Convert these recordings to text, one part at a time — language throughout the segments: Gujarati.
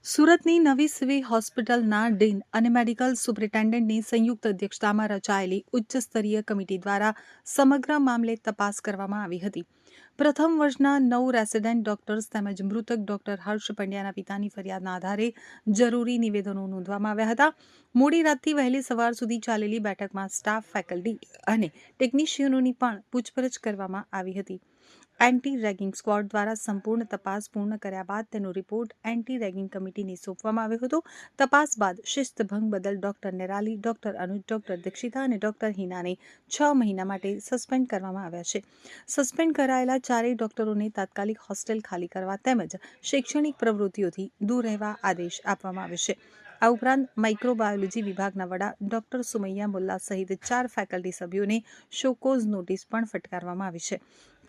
સુરતની નવી સિવિલ હોસ્પિટલના ડીન અને મેડિકલ સુપ્રિન્ટેન્ડન્ટની સંયુક્ત અધ્યક્ષતામાં રચાયેલી ઉચ્ચ સ્તરીય કમિટી દ્વારા સમગ્ર મામલે તપાસ કરવામાં આવી હતી. પ્રથમ વર્ષના 9 રેસિડેન્ટ ડોક્ટર્સ તેમજ મૃતક ડોક્ટર હર્ષ પંડ્યાના પિતાની ફરિયાદના આધારે જરૂરી નિવેદનો નોંધવામાં આવ્યા હતા. મોડી રાતથી વહેલી સવાર સુધી ચાલેલી બેઠકમાં સ્ટાફ, ફેકલ્ટી અને ટેકનિશિયનોની પણ પૂછપરછ કરવામાં આવી હતી. એન્ટી રેગિંગ સ્ક્વોડ દ્વારા સંપૂર્ણ તપાસ પૂર્ણ કર્યા બાદ તેનો રિપોર્ટ એન્ટી રેગિંગ કમિટીને સોંપવામાં આવ્યો હતો. તપાસ બાદ શિસ્તભંગ બદલ ડોક્ટર નિરાલી, ડોક્ટર અનુજ, ડોક્ટર દીક્ષિતા અને ડોક્ટર હિનાને 6 મહિના માટે સસ્પેન્ડ કરવામાં આવ્યા છે. સસ્પેન્ડ કરાયેલા ચારેય ડોક્ટરોને તાત્કાલિક હોસ્ટેલ ખાલી કરવા તેમજ શૈક્ષણિક પ્રવૃત્તિઓથી દૂર રહેવા આદેશ આપવામાં આવ્યો છે. આ ઉપરાંત માઇક્રોબાયોલોજી વિભાગના વડા ડોક્ટર સુમૈયા મુલ્લા સહિત 4 ફેકલ્ટી સભ્યોને શોકોઝ નોટિસ પણ ફટકારવામાં આવી છે.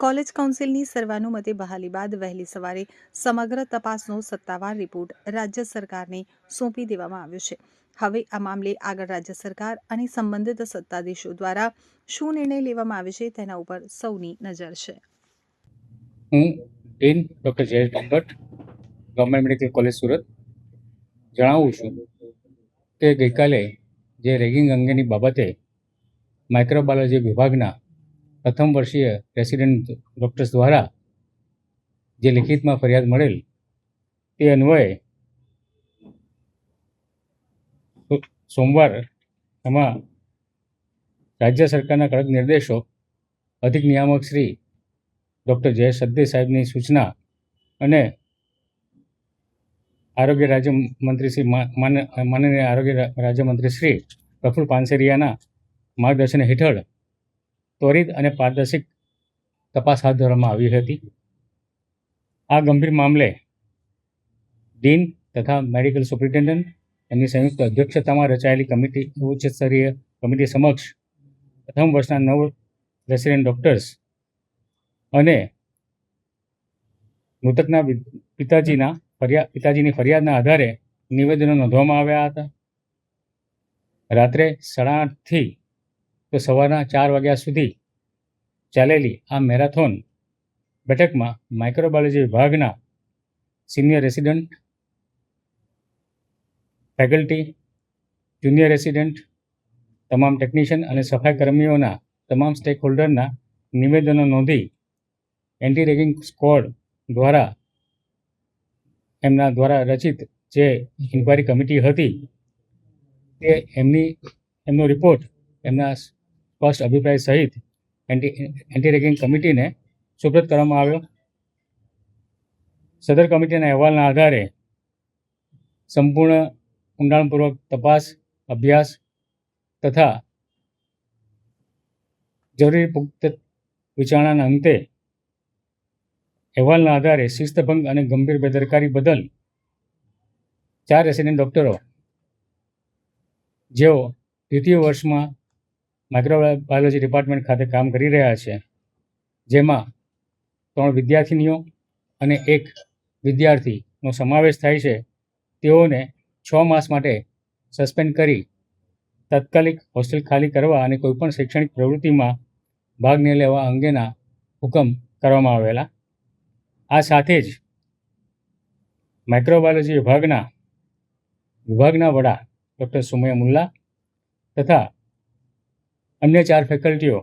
કોલેજ કાઉન્સિલની સર્વાનુમતે બહાલી બાદ વહેલી સવારે સમગ્ર તપાસનો સત્તાવાર રિપોર્ટ રાજ્ય સરકારને સોંપી દેવામાં આવ્યો છે. હવે આ મામલે આગળ રાજ્ય સરકાર અને સંબંધિત સત્તાધીશો દ્વારા શું નિર્ણય લેવામાં આવે છે તેના ઉપર સૌની નજર છે. હું dean doctor Jayesh Brahmbhatt, government medical college Surat જણાવું છું કે ગઈકાલે જે રેગિંગ અંગેની બાબતે માઇક્રોબાયોલોજી વિભાગના પ્રથમ વર્ષીય રેસિડેન્ટ ડૉક્ટર્સ દ્વારા જે લિખિતમાં ફરિયાદ મળેલ તે અન્વયે સોમવાર એમાં રાજ્ય સરકારના કડક નિર્દેશો અધિક નિયામક શ્રી ડૉક્ટર જયેશ સદદે સાહેબની સૂચના અને આરોગ્ય રાજ્યમંત્રી શ્રી માનનીય આરોગ્ય રાજ્યમંત્રી શ્રી પ્રફુલ્લ પાનસેરિયાના માર્ગદર્શન હેઠળ ત્વરિત અને પારદર્શક તપાસ હાથ ધરવામાં આવી હતી. આ ગંભીર મામલે ડીન તથા મેડિકલ સુપ્રિન્ટેન્ડન્ટ એમની સંયુક્ત અધ્યક્ષતામાં રચાયેલી કમિટી ઉચ્ચ સ્તરીય કમિટી સમક્ષ પ્રથમ વર્ષના 9 રેસિડેન્ટ ડૉક્ટર્સ અને મૃતકના પિતાજીની ફરિયાદના આધારે નિવેદનો નોંધવામાં આવ્યા હતા. રાત્રે 8:30થી તો સવારના 4 વાગ્યા સુધી ચાલેલી આ મેરેથોન બેઠકમાં માઇક્રોબાયોલોજી વિભાગના senior resident, faculty, junior resident, તમામ ટેકનિશિયન અને સફાઈ કર્મીઓના તમામ સ્ટેક હોલ્ડરના નિવેદનો નોંધી એન્ટી રેગિંગ સ્ક્વોડ દ્વારા એમના દ્વારા રચિત જે ઇન્ક્વાયરી કમિટી હતી તે એમનો રિપોર્ટ એમના સ્પષ્ટ અભિપ્રાય સહિત એન્ટી રેગિંગ કમિટીને સુપ્રત કરવામાં આવ્યો. સદર કમિટીના અહેવાલના આધારે સંપૂર્ણ ઊંડાણપૂર્વક તપાસ, અભ્યાસ તથા જરૂરી પુખ્ત વિચારણાના અંતે અહેવાલના આધારે શિસ્તભંગ અને ગંભીર બેદરકારી બદલ 4 રેસિડેન્ટ ડૉક્ટરો જેઓ દ્વિતીય વર્ષમાં માઇક્રોબાયોલોજી ડિપાર્ટમેન્ટ ખાતે કામ કરી રહ્યા છે, જેમાં 3 વિદ્યાર્થીનીઓ અને 1 વિદ્યાર્થીનો સમાવેશ થાય છે, તેઓને 6 માસ માટે સસ્પેન્ડ કરી તાત્કાલિક હોસ્ટેલ ખાલી કરવા અને કોઈપણ શૈક્ષણિક પ્રવૃત્તિમાં ભાગ ન લેવા અંગેના હુકમ કરવામાં આવેલા. આ સાથે જ માઇક્રોબાયોલોજી વિભાગના વડા ડૉક્ટર સુમૈયા મુલ્લા તથા અન્ય 4 ફેકલ્ટીઓ,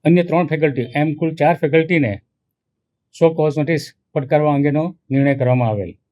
અન્ય 3 ફેકલ્ટી એમ કુલ 4 ફેકલ્ટીને શો કોઝ નોટિસ ફટકારવા અંગેનો નિર્ણય કરવામાં આવેલ.